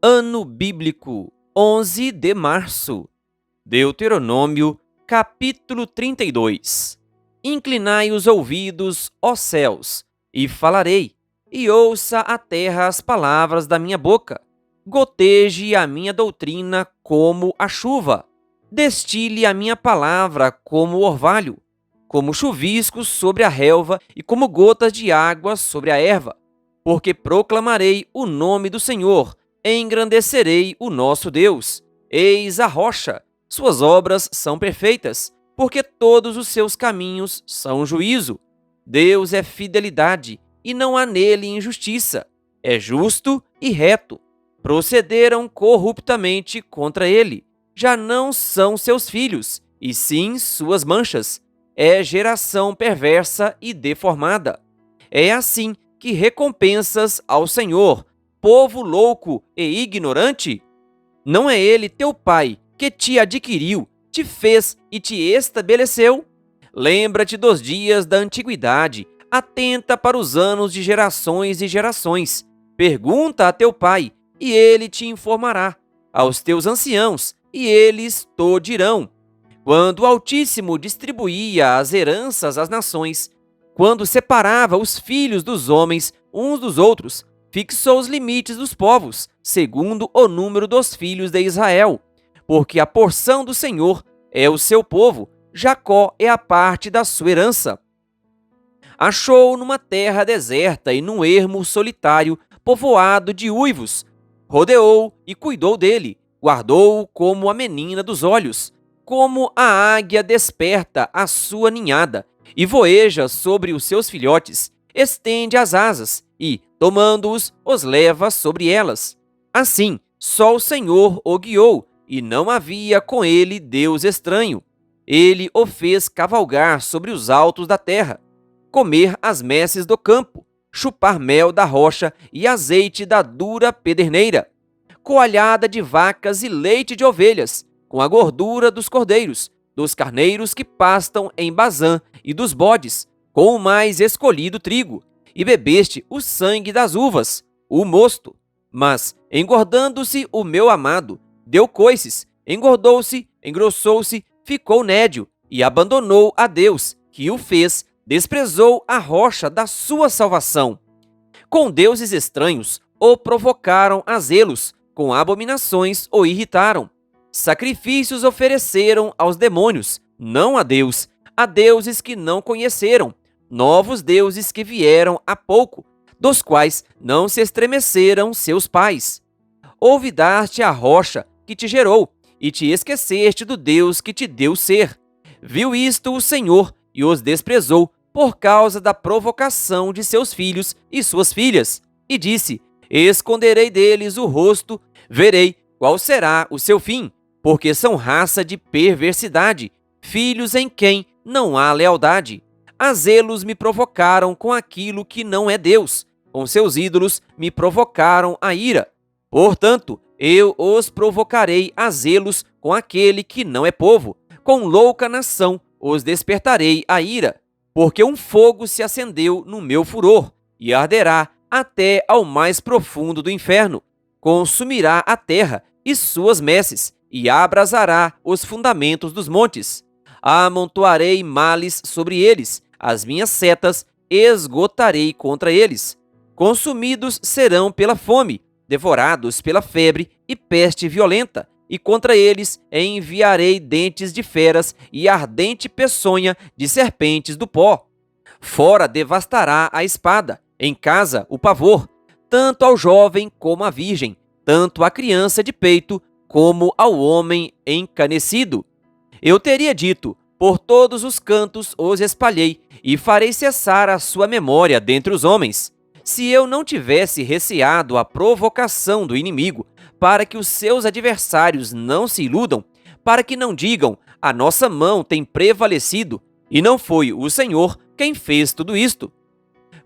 Ano Bíblico, 11 de março. Deuteronômio, capítulo 32. Inclinai os ouvidos, ó céus, e falarei, e ouça a terra as palavras da minha boca. Goteje a minha doutrina como a chuva. Destile a minha palavra como o orvalho, como chuviscos sobre a relva e como gotas de água sobre a erva. Porque proclamarei o nome do Senhor, engrandecerei o nosso Deus. Eis a rocha, suas obras são perfeitas, porque todos os seus caminhos são juízo. Deus é fidelidade, e não há nele injustiça. É justo e reto. Procederam corruptamente contra ele. Já não são seus filhos, e sim suas manchas. É geração perversa e deformada. É assim que recompensas ao Senhor, povo louco e ignorante? Não é ele teu pai que te adquiriu, te fez e te estabeleceu? Lembra-te dos dias da antiguidade, atenta para os anos de gerações e gerações. Pergunta a teu pai, e ele te informará, aos teus anciãos, e eles te dirão. Quando o Altíssimo distribuía as heranças às nações, quando separava os filhos dos homens uns dos outros, fixou os limites dos povos, segundo o número dos filhos de Israel. Porque a porção do Senhor é o seu povo, Jacó é a parte da sua herança. Achou numa terra deserta e num ermo solitário, povoado de uivos. Rodeou e cuidou dele, guardou-o como a menina dos olhos, como a águia desperta a sua ninhada, e voeja sobre os seus filhotes, estende as asas, e, tomando-os, os leva sobre elas. Assim, só o Senhor o guiou, e não havia com ele Deus estranho. Ele o fez cavalgar sobre os altos da terra, comer as messes do campo, chupar mel da rocha e azeite da dura pederneira, coalhada de vacas e leite de ovelhas, com a gordura dos cordeiros, dos carneiros que pastam em Bazã e dos bodes, com o mais escolhido trigo, e bebeste o sangue das uvas, o mosto. Mas, engordando-se o meu amado, deu coices, engordou-se, engrossou-se, ficou nédio, e abandonou a Deus, que o fez, desprezou a rocha da sua salvação. Com deuses estranhos o provocaram a zelos, com abominações o irritaram. Sacrifícios ofereceram aos demônios, não a Deus, a deuses que não conheceram, novos deuses que vieram há pouco, dos quais não se estremeceram seus pais. Olvidaste a rocha que te gerou, e te esqueceste do Deus que te deu ser. Viu isto o Senhor e os desprezou por causa da provocação de seus filhos e suas filhas, e disse: esconderei deles o rosto, verei qual será o seu fim, porque são raça de perversidade, filhos em quem não há lealdade. A zelos me provocaram com aquilo que não é Deus, com seus ídolos me provocaram a ira. Portanto, eu os provocarei a zelos com aquele que não é povo, com louca nação os despertarei a ira, porque um fogo se acendeu no meu furor, e arderá até ao mais profundo do inferno, consumirá a terra e suas messes, e abrasará os fundamentos dos montes. Amontoarei males sobre eles, as minhas setas esgotarei contra eles. Consumidos serão pela fome, devorados pela febre e peste violenta, e contra eles enviarei dentes de feras e ardente peçonha de serpentes do pó. Fora devastará a espada, em casa o pavor, tanto ao jovem como à virgem, tanto à criança de peito como ao homem encanecido. Eu teria dito: por todos os cantos os espalhei, e farei cessar a sua memória dentre os homens. Se eu não tivesse receado a provocação do inimigo, para que os seus adversários não se iludam, para que não digam: a nossa mão tem prevalecido, e não foi o Senhor quem fez tudo isto.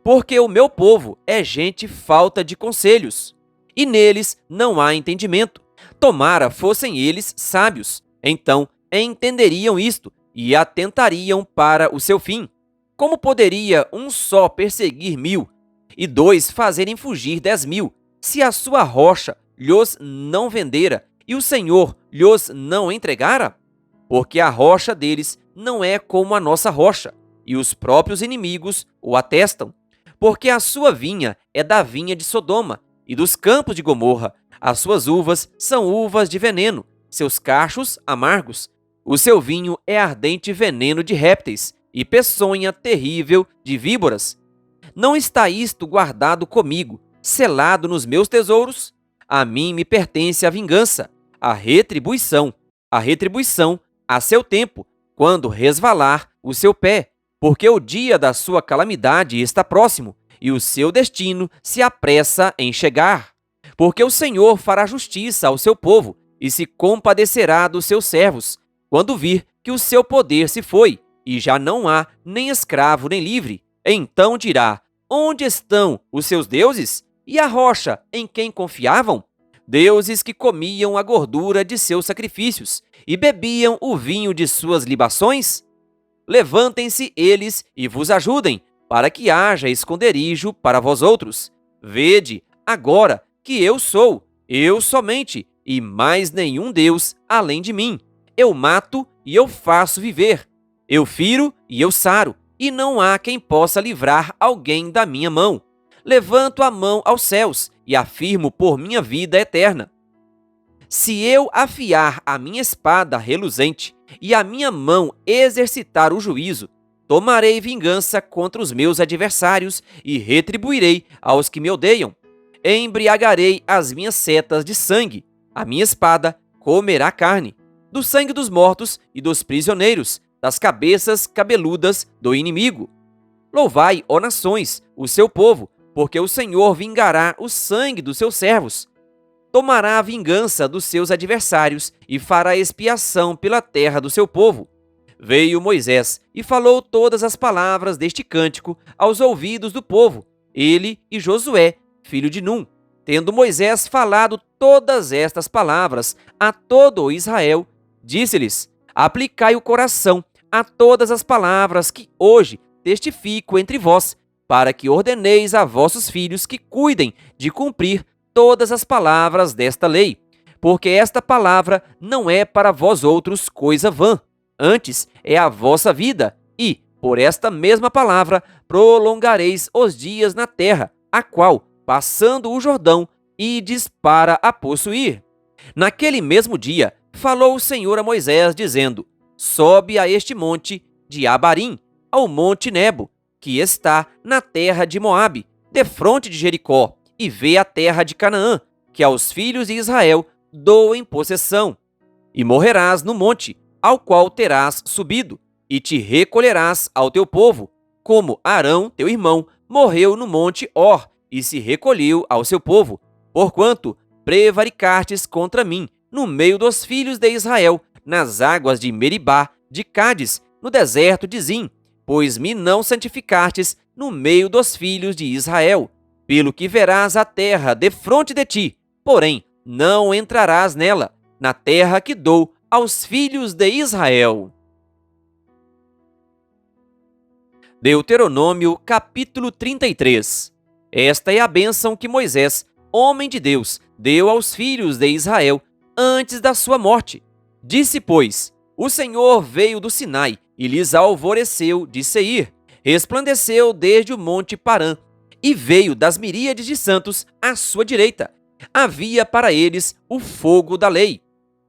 Porque o meu povo é gente falta de conselhos, e neles não há entendimento. Tomara fossem eles sábios, então entenderiam isto e atentariam para o seu fim. Como poderia um só perseguir 1000 e 2 fazerem fugir 10.000, se a sua rocha lhos não vendera e o Senhor lhos não entregara? Porque a rocha deles não é como a nossa rocha, e os próprios inimigos o atestam. Porque a sua vinha é da vinha de Sodoma e dos campos de Gomorra. As suas uvas são uvas de veneno, seus cachos amargos. O seu vinho é ardente veneno de répteis e peçonha terrível de víboras. Não está isto guardado comigo, selado nos meus tesouros? A mim me pertence a vingança, a retribuição a seu tempo, quando resvalar o seu pé, porque o dia da sua calamidade está próximo, e o seu destino se apressa em chegar. Porque o Senhor fará justiça ao seu povo, e se compadecerá dos seus servos, quando vir que o seu poder se foi, e já não há nem escravo nem livre. Então dirá: onde estão os seus deuses? E a rocha em quem confiavam? Deuses que comiam a gordura de seus sacrifícios e bebiam o vinho de suas libações? Levantem-se eles e vos ajudem, para que haja esconderijo para vós outros. Vede, agora, que eu somente, e mais nenhum Deus além de mim. Eu mato e eu faço viver. Eu firo e eu saro, e não há quem possa livrar alguém da minha mão. Levanto a mão aos céus e afirmo por minha vida eterna. Se eu afiar a minha espada reluzente e a minha mão exercitar o juízo, tomarei vingança contra os meus adversários e retribuirei aos que me odeiam. Embriagarei as minhas setas de sangue, a minha espada comerá carne, do sangue dos mortos e dos prisioneiros, das cabeças cabeludas do inimigo. Louvai, ó nações, o seu povo, porque o Senhor vingará o sangue dos seus servos. Tomará a vingança dos seus adversários e fará expiação pela terra do seu povo. Veio Moisés e falou todas as palavras deste cântico aos ouvidos do povo, ele e Josué, filho de Num. Tendo Moisés falado todas estas palavras a todo o Israel, disse-lhes: aplicai o coração a todas as palavras que hoje testifico entre vós, para que ordeneis a vossos filhos que cuidem de cumprir todas as palavras desta lei, porque esta palavra não é para vós outros coisa vã, antes é a vossa vida, e, por esta mesma palavra, prolongareis os dias na terra, a qual, passando o Jordão, ides para a possuir. Naquele mesmo dia, falou o Senhor a Moisés, dizendo: sobe a este monte de Abarim, ao monte Nebo, que está na terra de Moabe, defronte de Jericó, e vê a terra de Canaã, que aos filhos de Israel dou em possessão. E morrerás no monte, ao qual terás subido, e te recolherás ao teu povo, como Arão, teu irmão, morreu no monte Hor, e se recolheu ao seu povo, porquanto prevaricastes contra mim, no meio dos filhos de Israel, nas águas de Meribá, de Cádiz, no deserto de Zim, pois me não santificastes no meio dos filhos de Israel. Pelo que verás a terra defronte de ti, porém não entrarás nela, na terra que dou aos filhos de Israel. Deuteronômio capítulo 33. Esta é a bênção que Moisés, homem de Deus, deu aos filhos de Israel antes da sua morte. Disse, pois: o Senhor veio do Sinai e lhes alvoreceu de Seir, resplandeceu desde o monte Parã, e veio das miríades de santos à sua direita. Havia para eles o fogo da lei.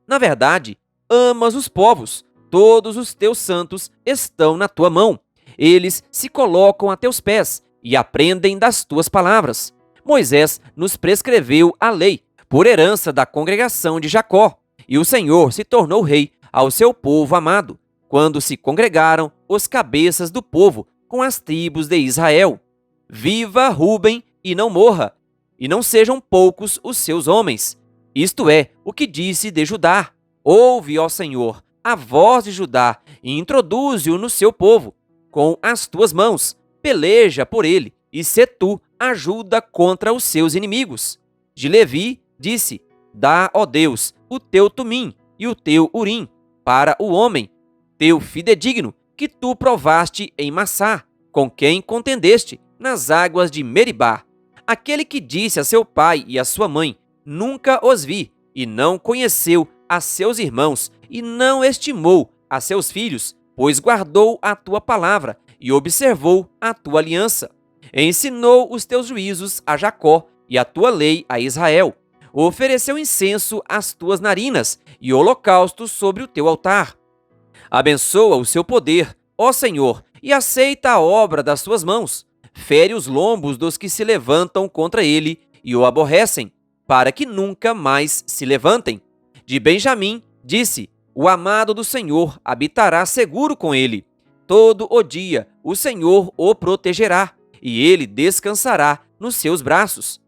Na verdade, amas os povos, todos os teus santos estão na tua mão. Eles se colocam a teus pés e aprendem das tuas palavras. Moisés nos prescreveu a lei, por herança da congregação de Jacó, e o Senhor se tornou rei ao seu povo amado, quando se congregaram os cabeças do povo com as tribos de Israel. Viva Ruben e não morra, e não sejam poucos os seus homens. Isto é o que disse de Judá: ouve, ó Senhor, a voz de Judá, e introduze-o no seu povo. Com as tuas mãos, peleja por ele, e sê tu ajuda contra os seus inimigos. De Levi disse: dá, ó Deus, o teu tumim e o teu urim para o homem, teu fidedigno, que tu provaste em Massá, com quem contendeste nas águas de Meribá. Aquele que disse a seu pai e a sua mãe: nunca os vi, e não conheceu a seus irmãos, e não estimou a seus filhos, pois guardou a tua palavra e observou a tua aliança. Ensinou os teus juízos a Jacó e a tua lei a Israel. Ofereceu incenso às tuas narinas e holocaustos sobre o teu altar. Abençoa o seu poder, ó Senhor, e aceita a obra das suas mãos. Fere os lombos dos que se levantam contra ele e o aborrecem, para que nunca mais se levantem. De Benjamim, disse: o amado do Senhor habitará seguro com ele. Todo o dia o Senhor o protegerá, e ele descansará nos seus braços.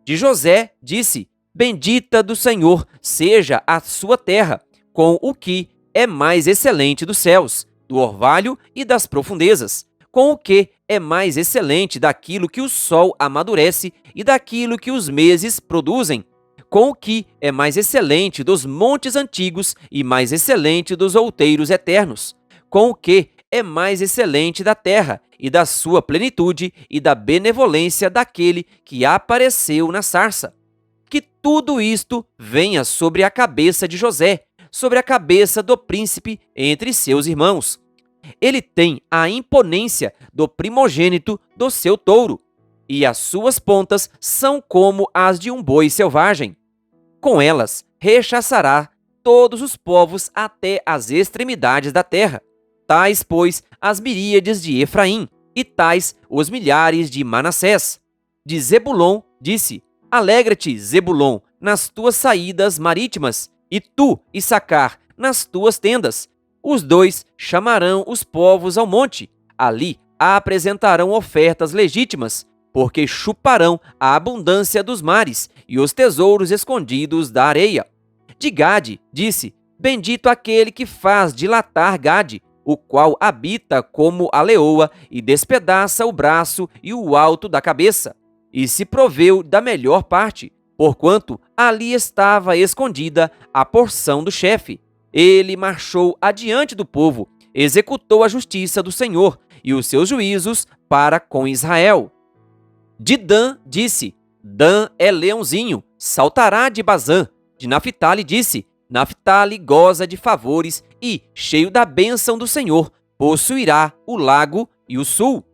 De José, disse: bendita do Senhor seja a sua terra, com o que é mais excelente dos céus, do orvalho e das profundezas, com o que é mais excelente daquilo que o sol amadurece e daquilo que os meses produzem, com o que é mais excelente dos montes antigos e mais excelente dos outeiros eternos, com o que é mais excelente da terra e da sua plenitude e da benevolência daquele que apareceu na sarça. Que tudo isto venha sobre a cabeça de José, sobre a cabeça do príncipe entre seus irmãos. Ele tem a imponência do primogênito do seu touro, e as suas pontas são como as de um boi selvagem. Com elas rechaçará todos os povos até as extremidades da terra. Tais, pois, as miríades de Efraim, e tais os milhares de Manassés. De Zebulon, disse: alegra-te, Zebulon, nas tuas saídas marítimas, e tu, Issacar, nas tuas tendas. Os dois chamarão os povos ao monte. Ali apresentarão ofertas legítimas, porque chuparão a abundância dos mares e os tesouros escondidos da areia. De Gade, disse: bendito aquele que faz dilatar Gade, o qual habita como a leoa e despedaça o braço e o alto da cabeça, e se proveu da melhor parte, porquanto ali estava escondida a porção do chefe. Ele marchou adiante do povo, executou a justiça do Senhor e os seus juízos para com Israel. De Dan, disse: Dan é leãozinho, saltará de Bazã. De Naphtali, disse: Naphtali goza de favores e, cheio da bênção do Senhor, possuirá o lago e o sul.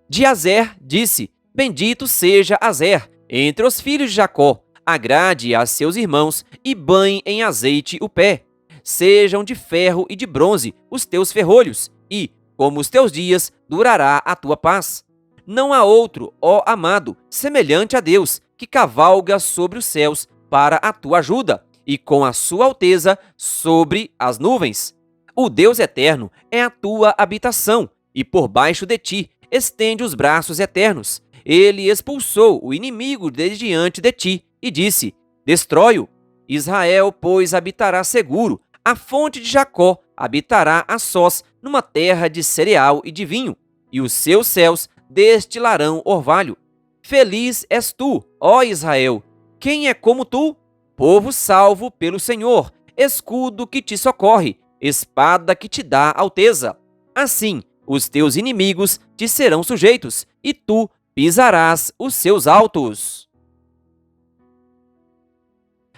De Azer, disse: bendito seja Azer entre os filhos de Jacó, agrade a seus irmãos e banhe em azeite o pé. Sejam de ferro e de bronze os teus ferrolhos, e, como os teus dias, durará a tua paz. Não há outro, ó amado, semelhante a Deus, que cavalga sobre os céus para a tua ajuda, e com a sua alteza sobre as nuvens. O Deus eterno é a tua habitação, e por baixo de ti estende os braços eternos. Ele expulsou o inimigo de diante de ti, e disse: destrói-o. Israel, pois, habitará seguro, a fonte de Jacó habitará a sós, numa terra de cereal e de vinho, e os seus céus destilarão orvalho. Feliz és tu, ó Israel! Quem é como tu? Povo salvo pelo Senhor, escudo que te socorre, espada que te dá alteza. Assim, os teus inimigos te serão sujeitos, e tu pisarás os seus altos.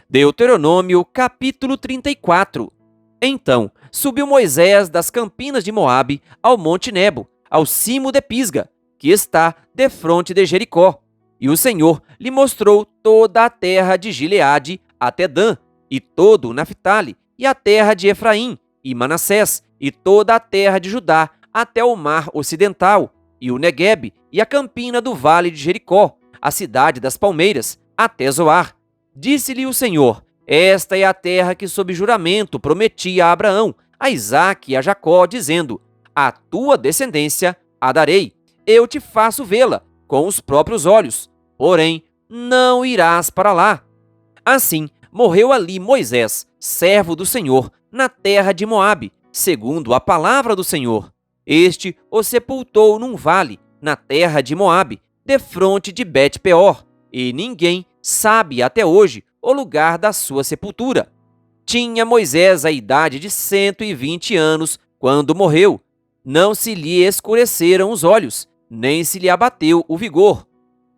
Deuteronômio, capítulo 34. Então, subiu Moisés das campinas de Moabe ao monte Nebo, ao cimo de Pisga, que está defronte de Jericó. E o Senhor lhe mostrou toda a terra de Gileade até Dan, e todo o Naphtali, e a terra de Efraim, e Manassés, e toda a terra de Judá, até o mar ocidental, e o Neguebe, e a campina do vale de Jericó, a cidade das palmeiras, até Zoar. Disse-lhe o Senhor: esta é a terra que sob juramento prometi a Abraão, a Isaque e a Jacó, dizendo: a tua descendência a darei. Eu te faço vê-la com os próprios olhos, porém não irás para lá. Assim, morreu ali Moisés, servo do Senhor, na terra de Moabe, segundo a palavra do Senhor. Este o sepultou num vale, na terra de Moabe, defronte de Bet-peor, e ninguém sabe até hoje o lugar da sua sepultura. Tinha Moisés a idade de 120 anos quando morreu. Não se lhe escureceram os olhos, nem se lhe abateu o vigor.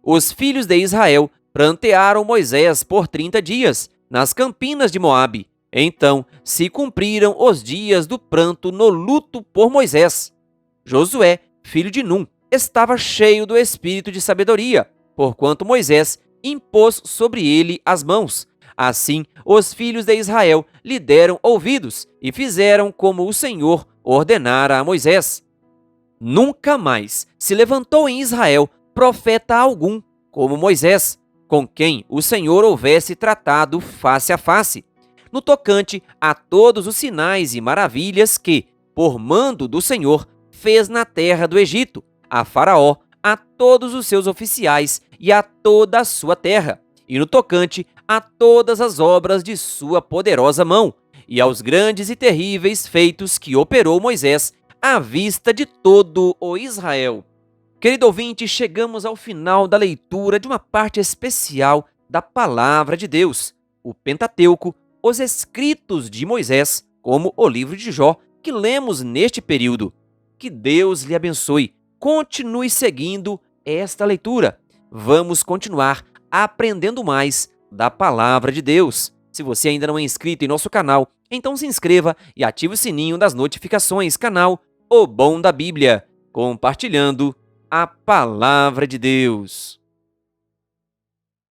Os filhos de Israel prantearam Moisés por 30 dias, nas campinas de Moabe. Então se cumpriram os dias do pranto no luto por Moisés. Josué, filho de Num, estava cheio do espírito de sabedoria, porquanto Moisés impôs sobre ele as mãos. Assim, os filhos de Israel lhe deram ouvidos e fizeram como o Senhor ordenara a Moisés. Nunca mais se levantou em Israel profeta algum, como Moisés, com quem o Senhor houvesse tratado face a face, no tocante a todos os sinais e maravilhas que, por mando do Senhor, fez na terra do Egito, a Faraó, a todos os seus oficiais e a toda a sua terra, e no tocante a todas as obras de sua poderosa mão, e aos grandes e terríveis feitos que operou Moisés à vista de todo o Israel. Querido ouvinte, chegamos ao final da leitura de uma parte especial da Palavra de Deus, o Pentateuco, os escritos de Moisés, como o livro de Jó, que lemos neste período. Que Deus lhe abençoe. Continue seguindo esta leitura. Vamos continuar aprendendo mais da Palavra de Deus. Se você ainda não é inscrito em nosso canal, então se inscreva e ative o sininho das notificações. Canal O Bom da Bíblia, compartilhando a Palavra de Deus.